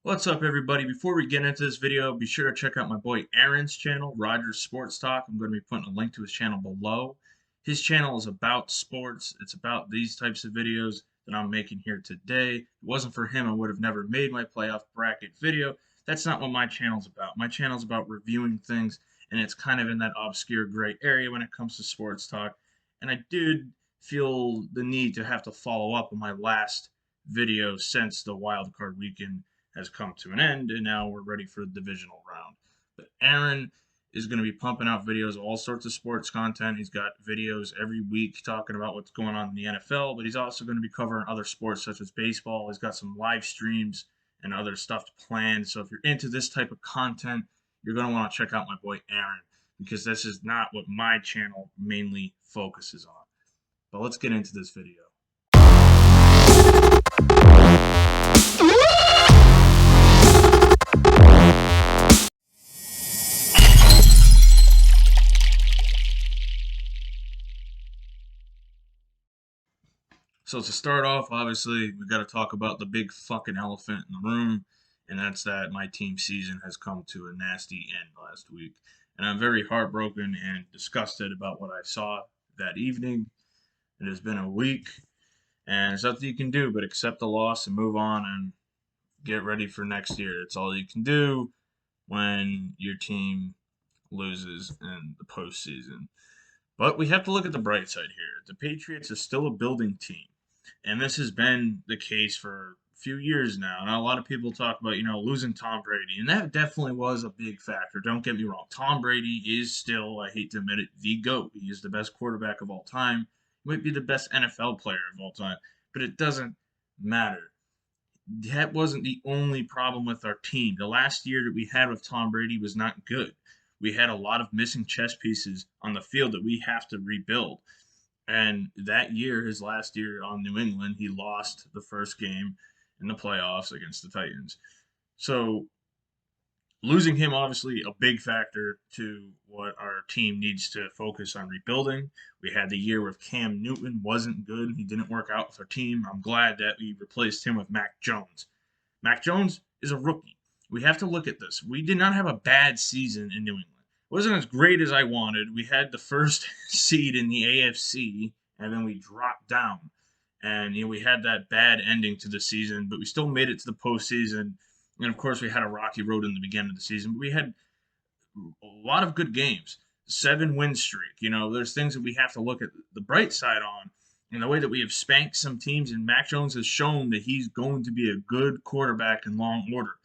What's up, everybody? Before we get into this video, be sure to check out my boy Aaron's channel, Rodgers Sports Talk. I'm going to be putting a link to his channel below. His channel is about sports. It's about these types of videos that I'm making here today. If it wasn't for him, I would have never made my playoff bracket video. That's not what my channel's about. My channel's about reviewing things, and it's kind of in that obscure gray area when it comes to sports talk. And I did feel the need to have to follow up on my last video since the wild card weekend has come to an end, and now we're ready for the divisional round. But Aaron is going to be pumping out videos, all sorts of sports content. He's got videos every week talking about what's going on in the NFL, but he's also going to be covering other sports such as baseball. He's got some live streams and other stuff planned. So if you're into this type of content, you're going to want to check out my boy Aaron, because this is not what my channel mainly focuses on. But let's get into this video. So to start off, obviously, we got to talk about the big fucking elephant in the room, and that's that my team season has come to a nasty end last week. And I'm very heartbroken and disgusted about what I saw that evening. It has been a week, and there's nothing you can do but accept the loss and move on and get ready for next year. It's all you can do when your team loses in the postseason. But we have to look at the bright side here. The Patriots are still a building team. And this has been the case for a few years now. And a lot of people talk about, losing Tom Brady. And that definitely was a big factor. Don't get me wrong. Tom Brady is still, I hate to admit it, the GOAT. He is the best quarterback of all time. He might be the best NFL player of all time. But it doesn't matter. That wasn't the only problem with our team. The last year that we had with Tom Brady was not good. We had a lot of missing chess pieces on the field that we have to rebuild. And that year, his last year on New England, he lost the first game in the playoffs against the Titans. So losing him, obviously, a big factor to what our team needs to focus on rebuilding. We had the year where Cam Newton wasn't good. He didn't work out with our team. I'm glad that we replaced him with Mac Jones. Mac Jones is a rookie. We have to look at this. We did not have a bad season in New England. It wasn't as great as I wanted. We had the first seed in the AFC, and then we dropped down. And we had that bad ending to the season, but we still made it to the postseason. And of course, we had a rocky road in the beginning of the season, but we had a lot of good games. 7-win streak. There's things that we have to look at the bright side on. And the way that we have spanked some teams, and Mac Jones has shown that he's going to be a good quarterback in long order.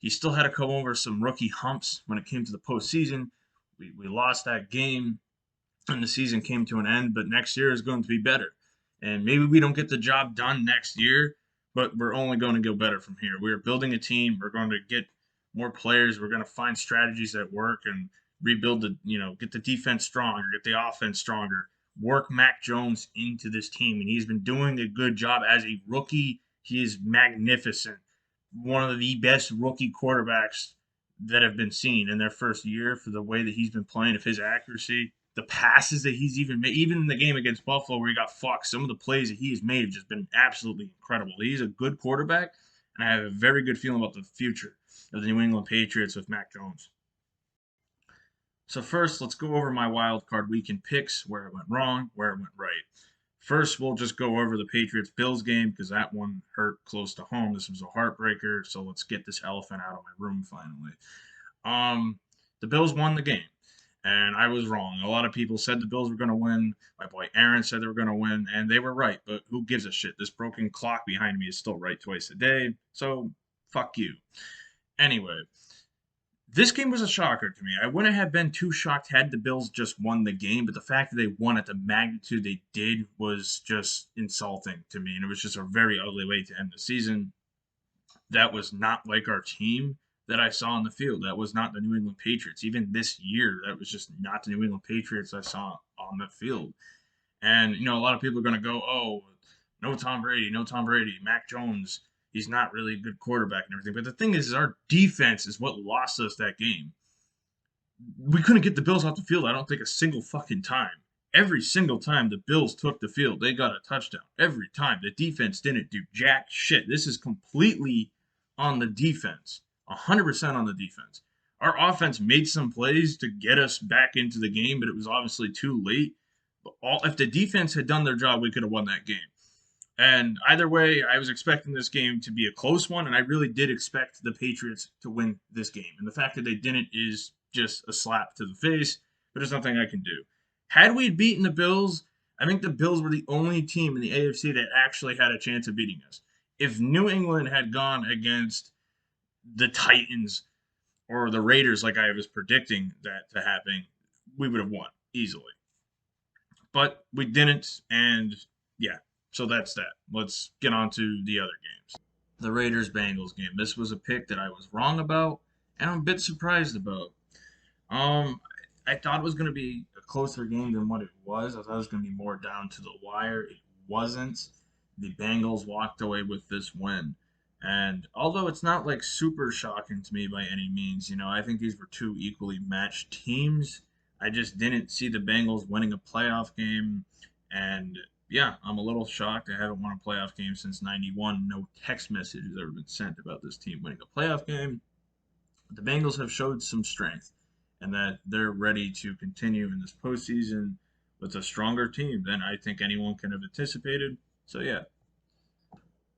He still had to come over some rookie humps when it came to the postseason. We lost that game, and the season came to an end, but next year is going to be better. And maybe we don't get the job done next year, but we're only going to go better from here. We're building a team. We're going to get more players. We're going to find strategies that work and rebuild get the defense stronger, get the offense stronger, work Mac Jones into this team. And he's been doing a good job as a rookie. He is magnificent. One of the best rookie quarterbacks that have been seen in their first year for the way that he's been playing, of his accuracy, the passes that he's even made, even in the game against Buffalo where he got fucked, some of the plays that he has made have just been absolutely incredible. He's a good quarterback, and I have a very good feeling about the future of the New England Patriots with Mac Jones. So first, let's go over my wild card weekend picks, where it went wrong, where it went right. First, we'll just go over the Patriots-Bills game because that one hurt close to home. This was a heartbreaker, so let's get this elephant out of my room finally. The Bills won the game, and I was wrong. A lot of people said the Bills were going to win. My boy Aaron said they were going to win, and they were right, but who gives a shit? This broken clock behind me is still right twice a day, so fuck you. Anyway, this game was a shocker to me. I wouldn't have been too shocked had the Bills just won the game, but the fact that they won at the magnitude they did was just insulting to me, and it was just a very ugly way to end the season. That was not like our team that I saw on the field. That was not the New England Patriots. Even this year, that was just not the New England Patriots I saw on the field. And, a lot of people are going to go, oh, no Tom Brady, no Tom Brady, Mac Jones. He's not really a good quarterback and everything. But the thing is our defense is what lost us that game. We couldn't get the Bills off the field, I don't think, a single fucking time. Every single time the Bills took the field, they got a touchdown. Every time. The defense didn't do jack shit. This is completely on the defense. 100% on the defense. Our offense made some plays to get us back into the game, but it was obviously too late. But if the defense had done their job, we could have won that game. And either way, I was expecting this game to be a close one, and I really did expect the Patriots to win this game. And the fact that they didn't is just a slap to the face, but there's nothing I can do. Had we beaten the Bills, I think the Bills were the only team in the AFC that actually had a chance of beating us. If New England had gone against the Titans or the Raiders, like I was predicting that to happen, we would have won easily. But we didn't, and yeah, so that's that. Let's get on to the other games. The Raiders Bengals game. This was a pick that I was wrong about, and I'm a bit surprised about. Um, I thought it was going to be a closer game than what it was. I thought it was going to be more down to the wire. It wasn't. The Bengals walked away with this win. And although it's not like super shocking to me by any means, I think these were two equally matched teams. I just didn't see the Bengals winning a playoff game. And yeah, I'm a little shocked. I haven't won a playoff game since '91. No text message has ever been sent about this team winning a playoff game. But the Bengals have showed some strength and that they're ready to continue in this postseason with a stronger team than I think anyone can have anticipated. So yeah,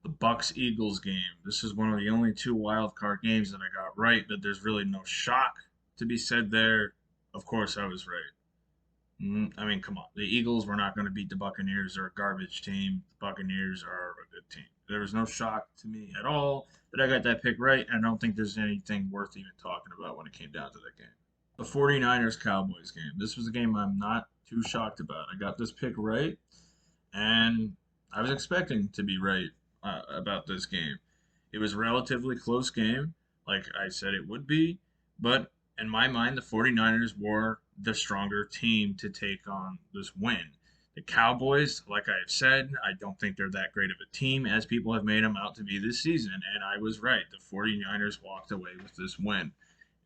the Bucks Eagles game. This is one of the only two wild card games that I got right, but there's really no shock to be said there. Of course, I was right. I mean, come on. The Eagles were not going to beat the Buccaneers. They're a garbage team. The Buccaneers are a good team. There was no shock to me at all that I got that pick right, and I don't think there's anything worth even talking about when it came down to that game. The 49ers Cowboys game. This was a game I'm not too shocked about. I got this pick right, and I was expecting to be right about this game. It was a relatively close game, like I said it would be, but in my mind, the 49ers were the stronger team to take on this win. The Cowboys, like I've said, I don't think they're that great of a team as people have made them out to be this season, and I was right. The 49ers walked away with this win,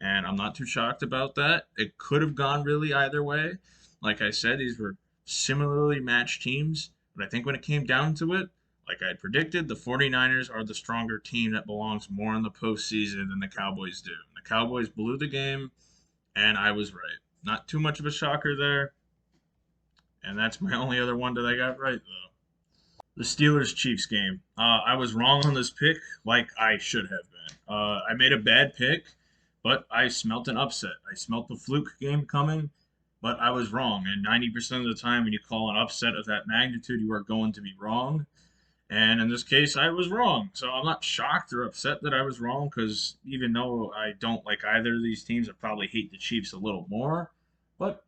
and I'm not too shocked about that. It could have gone really either way. Like I said, these were similarly matched teams, but I think when it came down to it, like I had predicted, the 49ers are the stronger team that belongs more in the postseason than the Cowboys do. The Cowboys blew the game, and I was right. Not too much of a shocker there. And that's my only other one that I got right, though. The Steelers Chiefs game. I was wrong on this pick, like I should have been. I made a bad pick, but I smelt an upset. I smelt the fluke game coming, but I was wrong. And 90% of the time, when you call an upset of that magnitude, you are going to be wrong. And in this case, I was wrong. So I'm not shocked or upset that I was wrong because even though I don't like either of these teams, I probably hate the Chiefs a little more. But,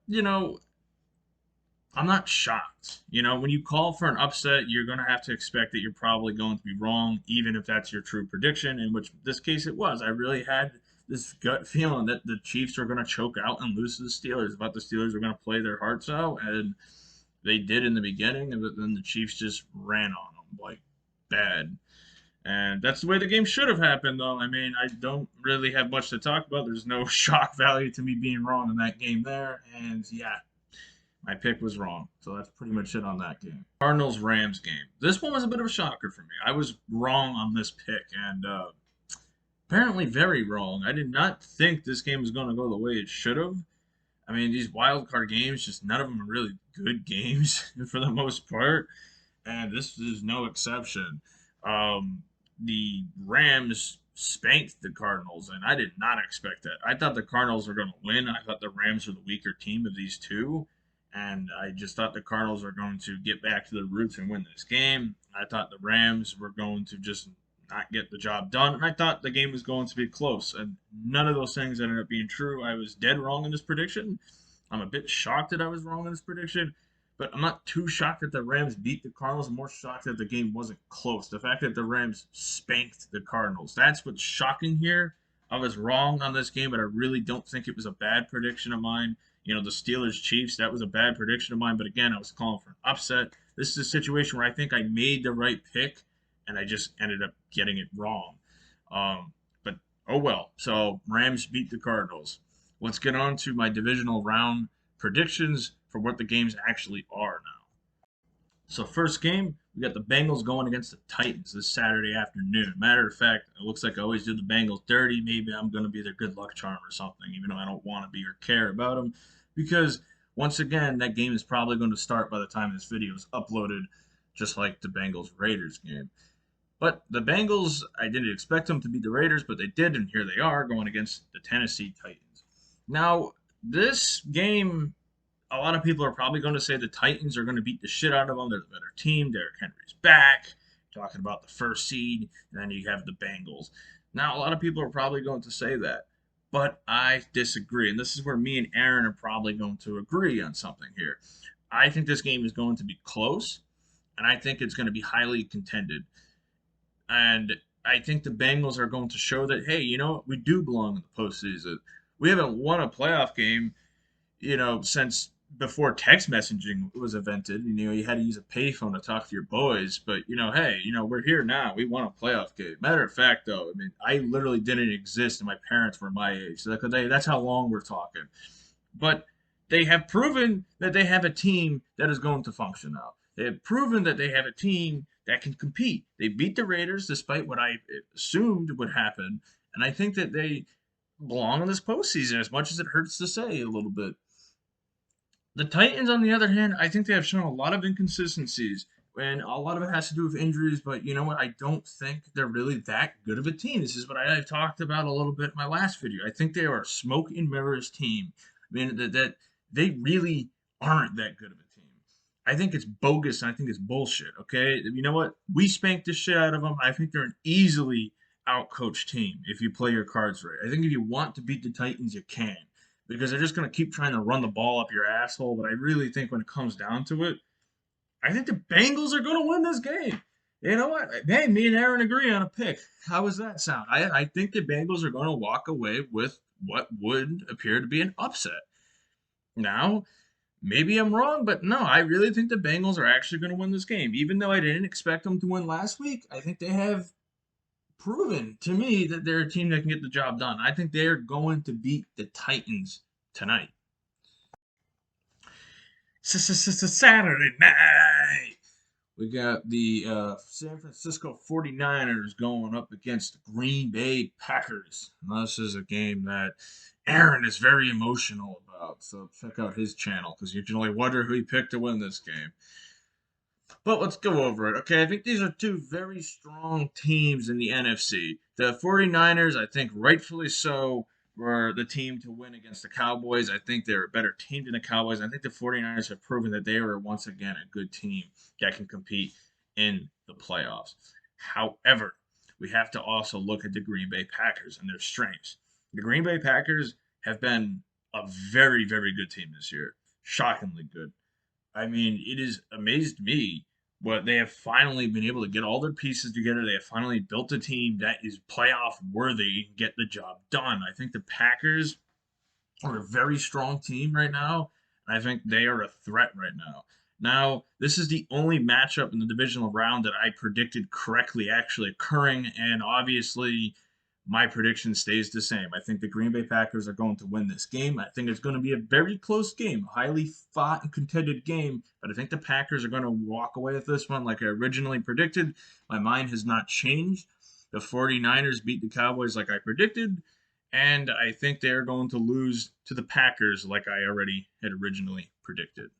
I'm not shocked. When you call for an upset, you're going to have to expect that you're probably going to be wrong, even if that's your true prediction, in which this case it was. I really had this gut feeling that the Chiefs are going to choke out and lose to the Steelers. But the Steelers are going to play their hearts out, and they did in the beginning, but then the Chiefs just ran on them like bad. And that's the way the game should have happened, though. I mean, I don't really have much to talk about. There's no shock value to me being wrong in that game there. And yeah, my pick was wrong. So that's pretty much it on that game. Cardinals Rams game. This one was a bit of a shocker for me. I was wrong on this pick, and apparently very wrong. I did not think this game was going to go the way it should have. I mean, these wild card games, just none of them are really good games for the most part, and this is no exception. The Rams spanked the Cardinals, and I did not expect that. I thought the Cardinals were going to win. I thought the Rams were the weaker team of these two, and I just thought the Cardinals were going to get back to the roots and win this game. I thought the Rams were going to just not get the job done, and I thought the game was going to be close, and none of those things ended up being true. I was dead wrong in this prediction. I'm a bit shocked that I was wrong in this prediction, but I'm not too shocked that the Rams beat the Cardinals. I'm more shocked that the game wasn't close. The fact that the Rams spanked the Cardinals, that's what's shocking here. I was wrong on this game, but I really don't think it was a bad prediction of mine. The Steelers Chiefs, that was a bad prediction of mine, but again, I was calling for an upset. This is a situation where I think I made the right pick, and I just ended up getting it wrong. But oh well. So Rams beat the Cardinals. Let's get on to my divisional round predictions for what the games actually are now. So first game We got the Bengals going against the Titans this Saturday afternoon. Matter of fact, it looks like I always do the Bengals dirty. Maybe I'm going to be their good luck charm or something, even though I don't want to be or care about them. Because, once again, that game is probably going to start by the time this video is uploaded, just like the Bengals Raiders game. But the Bengals, I didn't expect them to beat the Raiders, but they did, and here they are going against the Tennessee Titans. Now, this game, a lot of people are probably going to say the Titans are going to beat the shit out of them. They're the better team. Derrick Henry's back. Talking about the first seed, and then you have the Bengals. Now, a lot of people are probably going to say that, but I disagree. And this is where me and Aaron are probably going to agree on something here. I think this game is going to be close, and I think it's going to be highly contended. And I think the Bengals are going to show that, hey, you know what? We do belong in the postseason. We haven't won a playoff game, since before text messaging was invented. You had to use a payphone to talk to your boys. But, hey, we're here now. We won a playoff game. Matter of fact, though, I mean, I literally didn't exist and my parents were my age. So that's how long we're talking. But they have proven that they have a team that is going to function now. They have proven that they have a team that can compete. They beat the Raiders despite what I assumed would happen. And I think that they belong in this postseason, as much as it hurts to say a little bit. The Titans, on the other hand, I think they have shown a lot of inconsistencies, and a lot of it has to do with injuries. But you know what? I don't think they're really that good of a team. This is what I've talked about a little bit in my last video. I think they are a smoke and mirrors team. I mean, that they really aren't that good of a team. I think it's bogus, and I think it's bullshit. Okay, you know what? We spanked the shit out of them. I think they're an easily outcoached team if you play your cards right. I think if you want to beat the Titans, you can, because they're just going to keep trying to run the ball up your asshole. But I really think when it comes down to it, I think the Bengals are going to win this game. You know what? Hey, me and Aaron agree on a pick. How does that sound? I think the Bengals are going to walk away with what would appear to be an upset. Now, maybe I'm wrong, but no, I really think the Bengals are actually going to win this game. Even though I didn't expect them to win last week, I think they have proven to me that they're a team that can get the job done. I think they're going to beat the Titans tonight. Saturday night. We got the San Francisco 49ers going up against the Green Bay Packers. And this is a game that Aaron is very emotional about. So check out his channel because you can only wonder who he picked to win this game. But let's go over it. Okay, I think these are two very strong teams in the NFC. The 49ers, I think rightfully so, were the team to win against the Cowboys. I think they're a better team than the Cowboys. I think the 49ers have proven that they are once again a good team that can compete in the playoffs. However, we have to also look at the Green Bay Packers and their strengths. The Green Bay Packers have been a very, very good team this year. Shockingly good. I mean, it has amazed me what they have finally been able to get all their pieces together. They have finally built a team that is playoff worthy, get the job done. I think the Packers are a very strong team right now, and I think they are a threat right now. Now, this is the only matchup in the divisional round that I predicted correctly actually occurring, and obviously my prediction stays the same. I think the Green Bay Packers are going to win this game. I think it's going to be a very close game, highly fought and contended game, but I think the Packers are going to walk away with this one like I originally predicted. My mind has not changed. The 49ers beat the Cowboys like I predicted, and I think they're going to lose to the Packers like I already had originally predicted.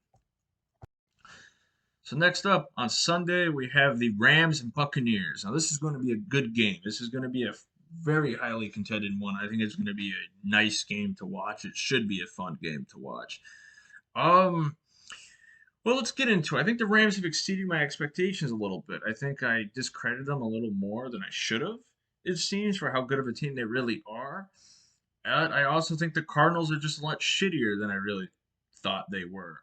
So next up on Sunday, we have the Rams and Buccaneers. Now this is going to be a good game. This is going to be a very highly contended one. I think it's going to be a nice game to watch. It should be a fun game to watch. Well, let's get into it. I think the Rams have exceeded my expectations a little bit. I think I discredited them a little more than I should have, it seems, for how good of a team they really are. And I also think the Cardinals are just a lot shittier than I really thought they were.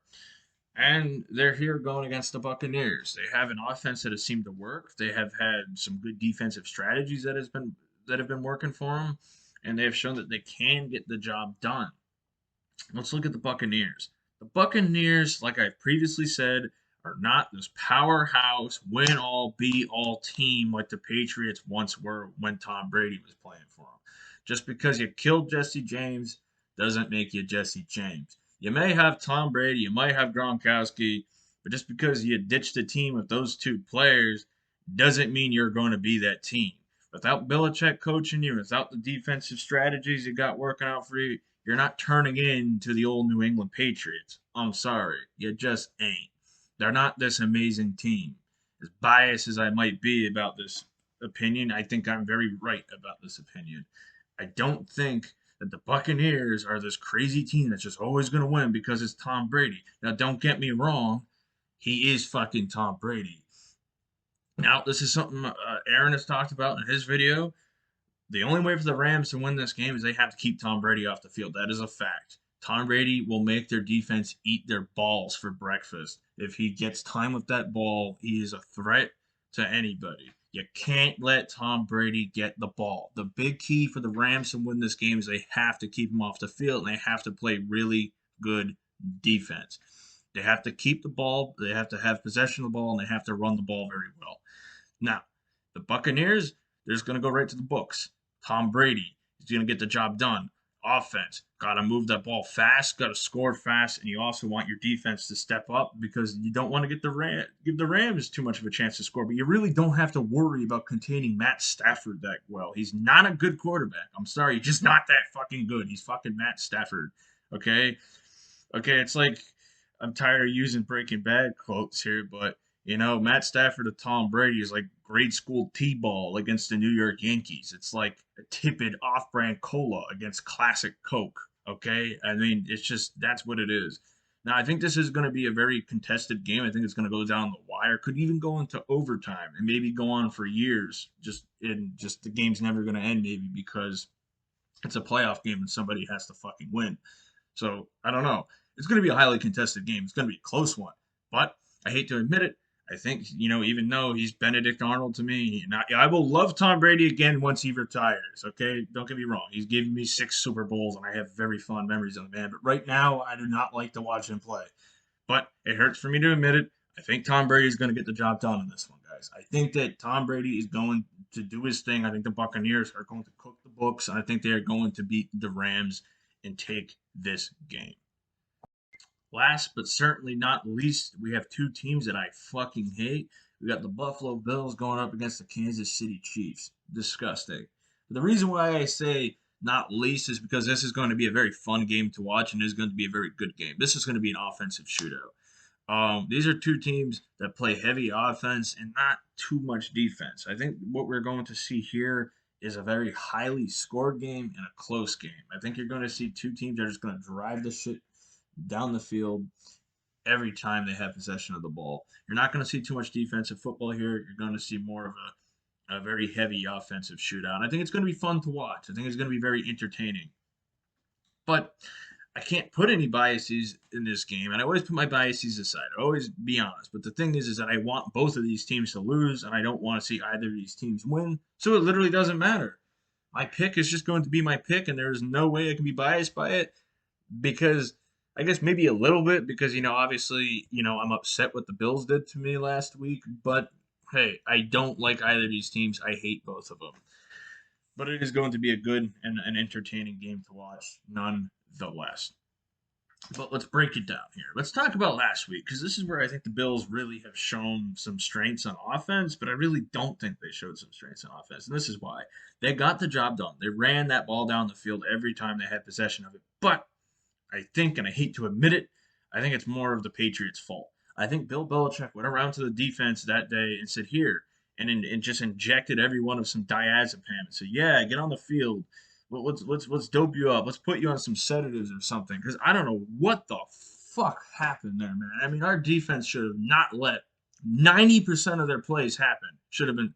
And they're here going against the Buccaneers. They have an offense that has seemed to work. They have had some good defensive strategies that have been working for them, and they have shown that they can get the job done. Let's look at the Buccaneers. The Buccaneers, like I previously said, are not this powerhouse, win all, be all team like the Patriots once were when Tom Brady was playing for them. Just because you killed Jesse James doesn't make you Jesse James. You may have Tom Brady, you might have Gronkowski, But just because you ditched a team with those two players doesn't mean you're going to be that team. Without Belichick coaching you, without the defensive strategies you got working out for you, you're not turning into the old New England Patriots. I'm sorry. You just ain't. They're not this amazing team. As biased as I might be about this opinion, I think I'm very right about this opinion. I don't think that the Buccaneers are this crazy team that's just always going to win because it's Tom Brady. Now, don't get me wrong. He is fucking Tom Brady. Now, this is something Aaron has talked about in his video. The only way for the Rams to win this game is they have to keep Tom Brady off the field. That is a fact. Tom Brady will make their defense eat their balls for breakfast. If he gets time with that ball, he is a threat to anybody. You can't let Tom Brady get the ball. The big key for the Rams to win this game is they have to keep him off the field and they have to play really good defense. They have to keep the ball, they have to have possession of the ball, and they have to run the ball very well. Now, the Buccaneers, they're just going to go right to the books. Tom Brady is going to get the job done. Offense, got to move that ball fast, got to score fast, and you also want your defense to step up because you don't want to give the Rams too much of a chance to score. But you really don't have to worry about containing Matt Stafford that well. He's not a good quarterback. I'm sorry, he's just not that fucking good. He's fucking Matt Stafford. Okay, it's like I'm tired of using Breaking Bad quotes here, but Matt Stafford to Tom Brady is like grade school T-ball against the New York Yankees. It's like a tepid off-brand cola against classic Coke. Okay, I mean it's just that's what it is. Now I think this is going to be a very contested game. I think it's going to go down the wire. Could even go into overtime and maybe go on for years. Just the game's never going to end maybe because it's a playoff game and somebody has to fucking win. So I don't know. It's going to be a highly contested game. It's going to be a close one. But I hate to admit it. I think, even though he's Benedict Arnold to me, and I will love Tom Brady again once he retires. Okay? Don't get me wrong. He's given me 6 Super Bowls, and I have very fond memories of the man. But right now, I do not like to watch him play. But it hurts for me to admit it. I think Tom Brady is going to get the job done in this one, guys. I think that Tom Brady is going to do his thing. I think the Buccaneers are going to cook the books, and I think they are going to beat the Rams and take this game. Last but certainly not least, we have two teams that I fucking hate. We got the Buffalo Bills going up against the Kansas City Chiefs. Disgusting. But the reason why I say not least is because this is going to be a very fun game to watch and it is going to be a very good game. This is going to be an offensive shootout. These are two teams that play heavy offense and not too much defense. I think what we're going to see here is a very highly scored game and a close game. I think you're going to see two teams that are just going to drive the shit down the field every time they have possession of the ball. You're not going to see too much defensive football here. You're going to see more of a very heavy offensive shootout. And I think it's going to be fun to watch. I think it's going to be very entertaining. But I can't put any biases in this game, and I always put my biases aside. I always be honest. But the thing is that I want both of these teams to lose, and I don't want to see either of these teams win. So it literally doesn't matter. My pick is just going to be my pick, and there's no way I can be biased by it because I guess maybe a little bit because, obviously, I'm upset what the Bills did to me last week. But, hey, I don't like either of these teams. I hate both of them. But it is going to be a good and an entertaining game to watch, nonetheless. But let's break it down here. Let's talk about last week because this is where I think the Bills really have shown some strengths on offense, but I really don't think they showed some strengths on offense. And this is why. They got the job done. They ran that ball down the field every time they had possession of it. But I think, and I hate to admit it, I think it's more of the Patriots' fault. I think Bill Belichick went around to the defense that day and said, here, and just injected everyone of some diazepam and said, yeah, get on the field. Let's dope you up. Let's put you on some sedatives or something. Because I don't know what the fuck happened there, man. I mean, our defense should have not let 90% of their plays happen. Should have been,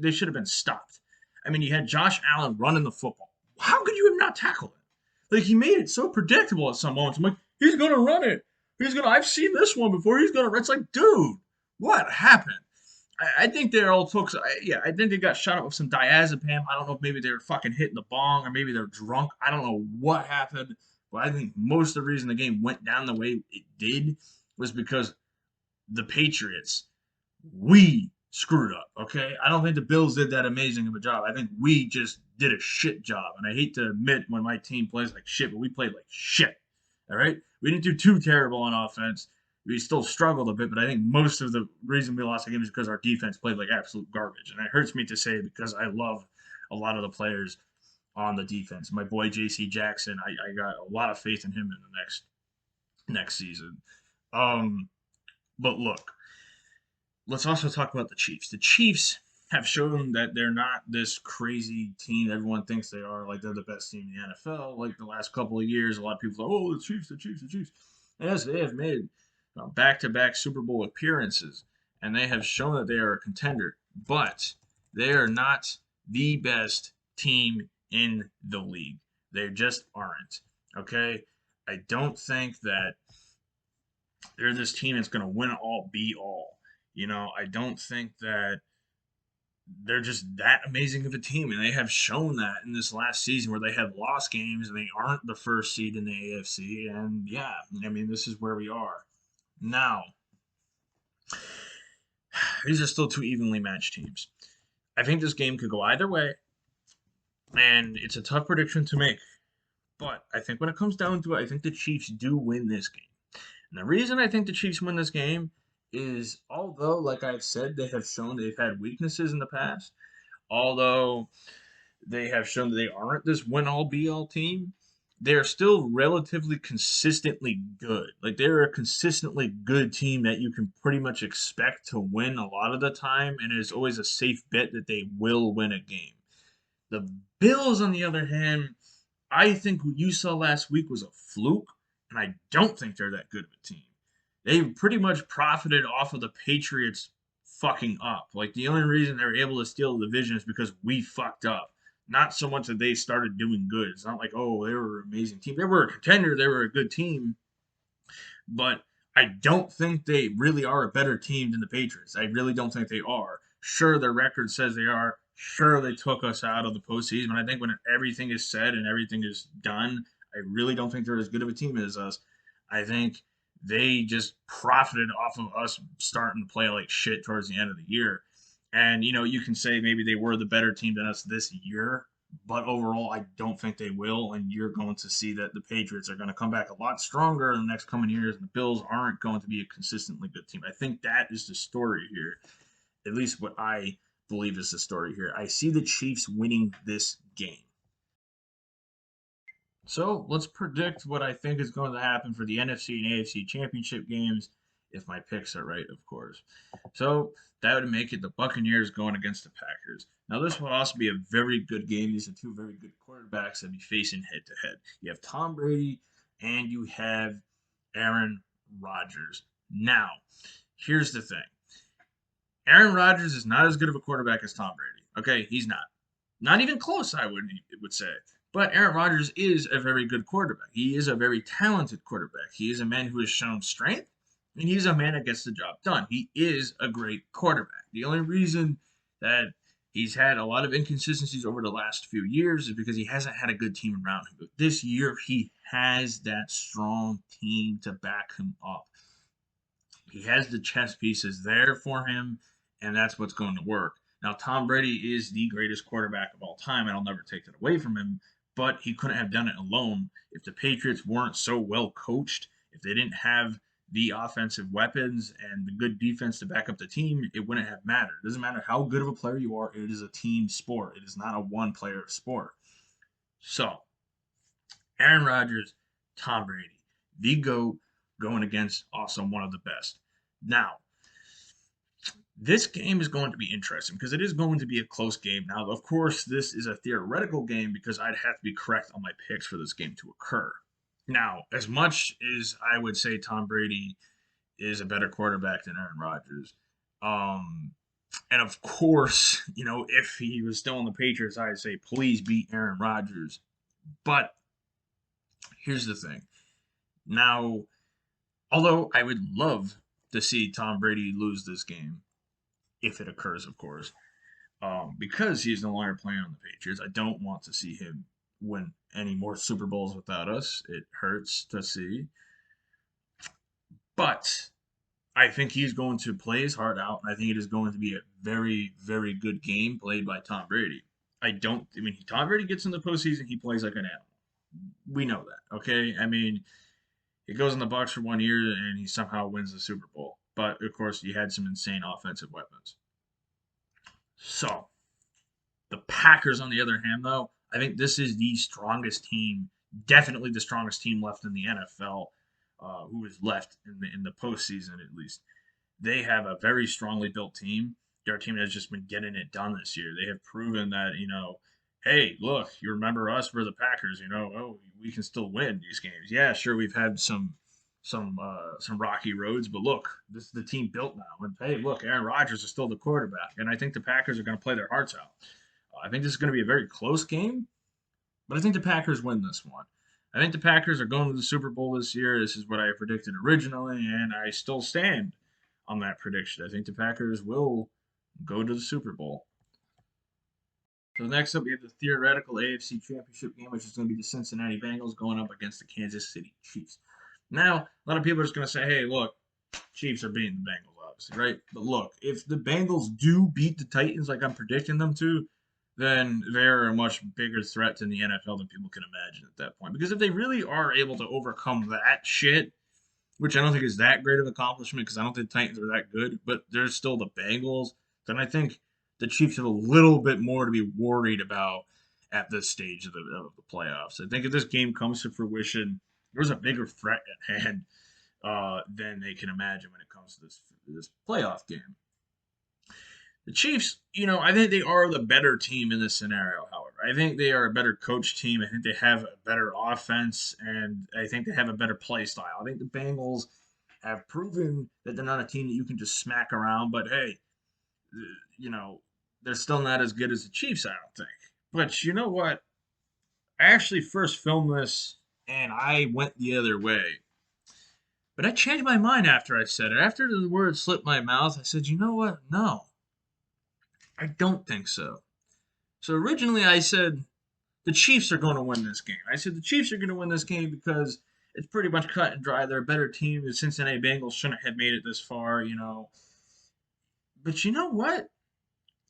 they should have been stopped. I mean, you had Josh Allen running the football. How could you have not tackled it? Like, he made it so predictable at some moments. I'm like, he's going to run it. I've seen this one before. It's like, dude, what happened? I think they all took, I think they got shot up with some diazepam. I don't know if maybe they were fucking hitting the bong or maybe they're drunk. I don't know what happened. But I think most of the reason the game went down the way it did was because the Patriots, we screwed up, okay? I don't think the Bills did that amazing of a job. I think we just did a shit job. And I hate to admit when my team plays like shit, but we played like shit, all right? We didn't do too terrible on offense. we still struggled a bit, but I think most of the reason we lost the game is because our defense played like absolute garbage. And it hurts me to say because I love a lot of the players on the defense. My boy J.C. Jackson, I got a lot of faith in him in the next season. Um, but look, let's also talk about the Chiefs. The Chiefs have shown that they're not this crazy team everyone thinks they are. Like they're the best team in the NFL. Like the last couple of years, a lot of people are, oh, the Chiefs, the Chiefs, the Chiefs. And yes, they have made back-to-back Super Bowl appearances, and they have shown that they are a contender. But they are not the best team in the league. They just aren't. Okay, I don't think that they're this team that's going to win all, be all. I don't think that they're just that amazing of a team, and they have shown that in this last season where they have lost games and they aren't the first seed in the AFC. And yeah, I mean, this is where we are now. These are still two evenly matched teams. I think this game could go either way, and it's a tough prediction to make. But I think when it comes down to it, I think the Chiefs do win this game. And the reason I think the Chiefs win this game is although, like I've said, they have shown they've had weaknesses in the past, although they have shown that they aren't this win all be all team, they're still relatively consistently good. Like they're a consistently good team that you can pretty much expect to win a lot of the time, and it's always a safe bet that they will win a game. The Bills, on the other hand, I think what you saw last week was a fluke, and I don't think they're that good of a team. They pretty much profited off of the Patriots fucking up. Like the only reason they were able to steal the division is because we fucked up. Not so much that they started doing good. It's not like, oh, they were an amazing team. They were a contender. They were a good team. But I don't think they really are a better team than the Patriots. I really don't think they are. Sure, their record says they are. Sure, they took us out of the postseason. But I think when everything is said and everything is done, I really don't think they're as good of a team as us. I think they just profited off of us starting to play like shit towards the end of the year. And, you can say maybe they were the better team than us this year, but overall, I don't think they will. And you're going to see that the Patriots are going to come back a lot stronger in the next coming years, and the Bills aren't going to be a consistently good team. I think that is the story here, at least what I believe is the story here. I see the Chiefs winning this game. So let's predict what I think is going to happen for the NFC and AFC championship games, if my picks are right, of course. So that would make it the Buccaneers going against the Packers. Now, this will also be a very good game. These are two very good quarterbacks that be facing head to head. You have Tom Brady and you have Aaron Rodgers. Now, here's the thing. Aaron Rodgers is not as good of a quarterback as Tom Brady. Okay, he's not. Not even close, I would say. But Aaron Rodgers is a very good quarterback. He is a very talented quarterback. He is a man who has shown strength, and he's a man that gets the job done. He is a great quarterback. The only reason that he's had a lot of inconsistencies over the last few years is because he hasn't had a good team around him. But this year, he has that strong team to back him up. He has the chess pieces there for him, and that's what's going to work. Now, Tom Brady is the greatest quarterback of all time, and I'll never take that away from him, but he couldn't have done it alone. If the Patriots weren't so well coached, if they didn't have the offensive weapons and the good defense to back up the team, it wouldn't have mattered. It doesn't matter how good of a player you are, it is a team sport. It is not a one player sport. So, Aaron Rodgers, Tom Brady, the GOAT going against also one of the best. Now, this game is going to be interesting because it is going to be a close game. Now, of course, this is a theoretical game because I'd have to be correct on my picks for this game to occur. Now, as much as I would say Tom Brady is a better quarterback than Aaron Rodgers, and of course, if he was still in the Patriots, I'd say please beat Aaron Rodgers. But here's the thing. Now, although I would love to see Tom Brady lose this game, if it occurs, of course, because he's no longer playing on the Patriots. I don't want to see him win any more Super Bowls without us. It hurts to see. But I think he's going to play his heart out, and I think it is going to be a very, very good game played by Tom Brady. Tom Brady gets in the postseason, he plays like an animal. We know that, okay? He goes in the Bucs for 1 year and he somehow wins the Super Bowl. But of course, he had some insane offensive weapons. So the Packers, on the other hand, though, I think this is the strongest team, definitely the strongest team left in the NFL, who is left in the postseason at least. They have a very strongly built team. Their team has just been getting it done this year. They have proven that, hey, look, you remember us? We're the Packers. Oh, we can still win these games. Yeah, sure, we've had some rocky roads, but look, this is the team built now. And hey, look, Aaron Rodgers is still the quarterback, and I think the Packers are going to play their hearts out. I think this is going to be a very close game, but I think the Packers win this one. I think the Packers are going to the Super Bowl this year. This is what I predicted originally, and I still stand on that prediction. I think the Packers will go to the Super Bowl. So next up, we have the theoretical AFC Championship game, which is going to be the Cincinnati Bengals going up against the Kansas City Chiefs. Now, a lot of people are just going to say, hey, look, Chiefs are beating the Bengals, obviously, right? But look, if the Bengals do beat the Titans like I'm predicting them to, then they're a much bigger threat to the NFL than people can imagine at that point. Because if they really are able to overcome that shit, which I don't think is that great of an accomplishment because I don't think the Titans are that good, but they're still the Bengals, then I think the Chiefs have a little bit more to be worried about at this stage of the playoffs. I think if this game comes to fruition, there's a bigger threat at hand than they can imagine when it comes to this playoff game. The Chiefs, I think they are the better team in this scenario, however. I think they are a better coach team. I think they have a better offense, and I think they have a better play style. I think the Bengals have proven that they're not a team that you can just smack around, but hey, you know, they're still not as good as the Chiefs, I don't think. But you know what? I actually first filmed this, and I went the other way. But I changed my mind after I said it. After the word slipped my mouth, I said, you know what? No, I don't think so. So originally I said the Chiefs are going to win this game. I said the Chiefs are going to win this game because it's pretty much cut and dry. They're a better team. The Cincinnati Bengals shouldn't have made it this far. But you know what?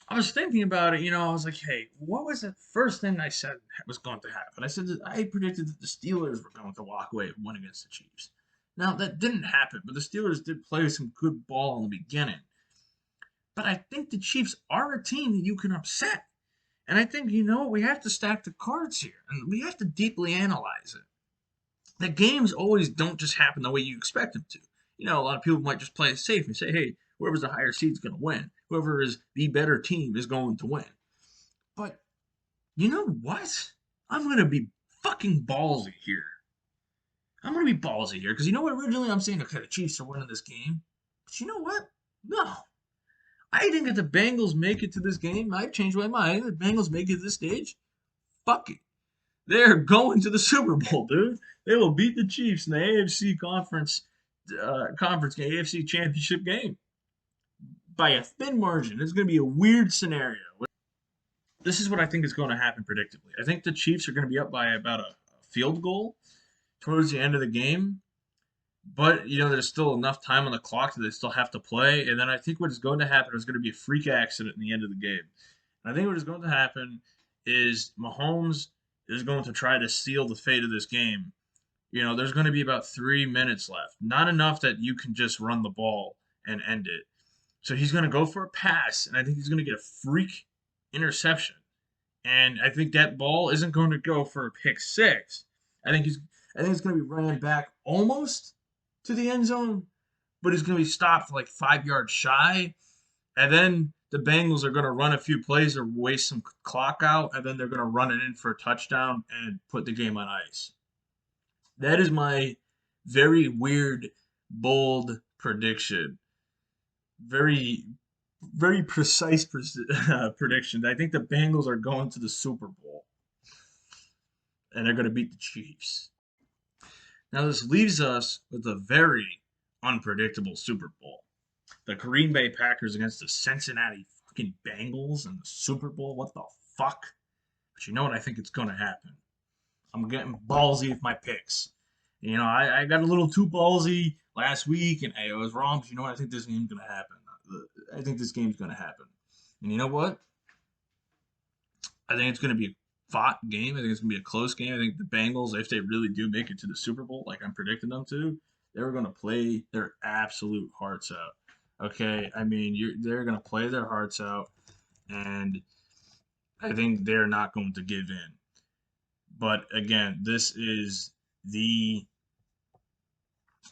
I was thinking about it. I was like, hey, what was the first thing I said was going to happen? I said that I predicted that the Steelers were going to walk away and win against the Chiefs. Now, that didn't happen, but the Steelers did play some good ball in the beginning. But I think the Chiefs are a team that you can upset. And I think, we have to stack the cards here and we have to deeply analyze it. The games always don't just happen the way you expect them to. A lot of people might just play it safe and say, hey, whoever's the higher seed is going to win. Whoever is the better team is going to win. But you know what? I'm going to be fucking ballsy here. I'm going to be ballsy here because originally I'm saying, okay, the Chiefs are winning this game. But you know what? No. I think if the Bengals make it to this game, I've changed my mind. If the Bengals make it to this stage, fuck it. They're going to the Super Bowl, dude. They will beat the Chiefs in the AFC conference game, AFC championship game by a thin margin. It's going to be a weird scenario. This is what I think is going to happen predictably. I think the Chiefs are going to be up by about a field goal towards the end of the game. But, there's still enough time on the clock that they still have to play. And then I think what is going to happen is going to be a freak accident in the end of the game. And I think what is going to happen is Mahomes is going to try to seal the fate of this game. There's going to be about 3 minutes left. Not enough that you can just run the ball and end it. So he's going to go for a pass, and I think he's going to get a freak interception. And I think that ball isn't going to go for a pick six. I think it's going to be ran back almost to the end zone, but he's going to be stopped like 5 yards shy. And then the Bengals are going to run a few plays or waste some clock out, and then they're going to run it in for a touchdown and put the game on ice. That is my very weird, bold prediction. Very, very precise prediction. I think the Bengals are going to the Super Bowl, and they're going to beat the Chiefs. Now, this leaves us with a very unpredictable Super Bowl. The Green Bay Packers against the Cincinnati fucking Bengals in the Super Bowl. What the fuck? But you know what? I think it's going to happen. I'm getting ballsy with my picks. I got a little too ballsy last week, and I was wrong. But you know what? I think this game's going to happen. I think this game's going to happen. And you know what? I think it's going to be a fought game. I think it's going to be a close game. I think the Bengals, if they really do make it to the Super Bowl, like I'm predicting them to, they're going to play their absolute hearts out. Okay, I mean, they're going to play their hearts out, and I think they're not going to give in. But again, this is the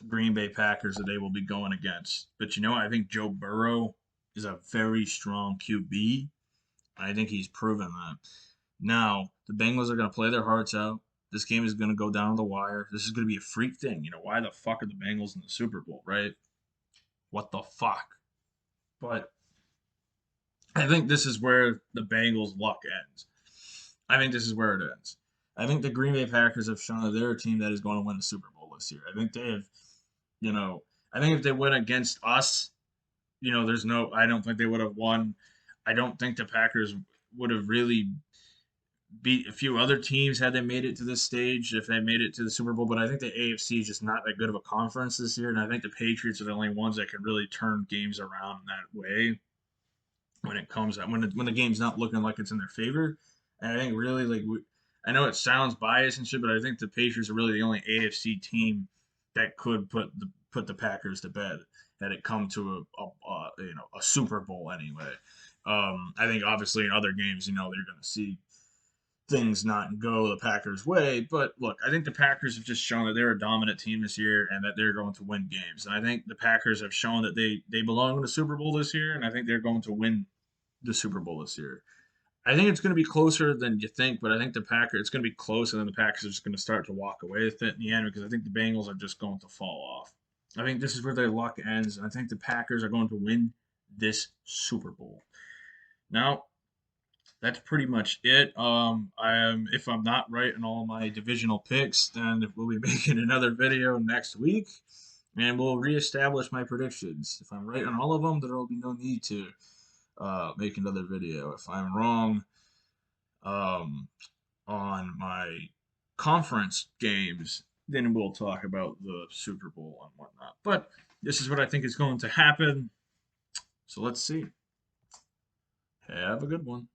Green Bay Packers that they will be going against. But you know, I think Joe Burrow is a very strong QB. I think he's proven that. Now, the Bengals are going to play their hearts out. This game is going to go down the wire. This is going to be a freak thing. You know, why the fuck are the Bengals in the Super Bowl, right? What the fuck? But I think this is where the Bengals' luck ends. I think this is where it ends. I think the Green Bay Packers have shown that they're a team that is going to win the Super Bowl this year. I think they have, you know, I think if they win against us, you know, I don't think they would have won. I don't think the Packers would have really beat a few other teams had they made it to this stage, if they made it to the Super Bowl. But I think the AFC is just not that good of a conference this year. And I think the Patriots are the only ones that can really turn games around in that way when it comes when the game's not looking like it's in their favor. And I think really I know it sounds biased and shit, but I think the Patriots are really the only AFC team that could put the Packers to bed had it come to a Super Bowl anyway. I think obviously in other games, you know, they're going to see things not go the Packers' way. But look, I think the Packers have just shown that they're a dominant team this year and that they're going to win games. And I think the Packers have shown that they belong in the Super Bowl this year, and I think they're going to win the Super Bowl this year. I think it's going to be closer than you think, but I think it's going to be close, and then the Packers are just going to start to walk away with it in the end because I think the Bengals are just going to fall off. I think this is where their luck ends, and I think the Packers are going to win this Super Bowl. Now, that's pretty much it. If I'm not right in all my divisional picks, then we'll be making another video next week, and we'll reestablish my predictions. If I'm right on all of them, there will be no need to make another video. If I'm wrong on my conference games, then we'll talk about the Super Bowl and whatnot. But this is what I think is going to happen. So let's see. Have a good one.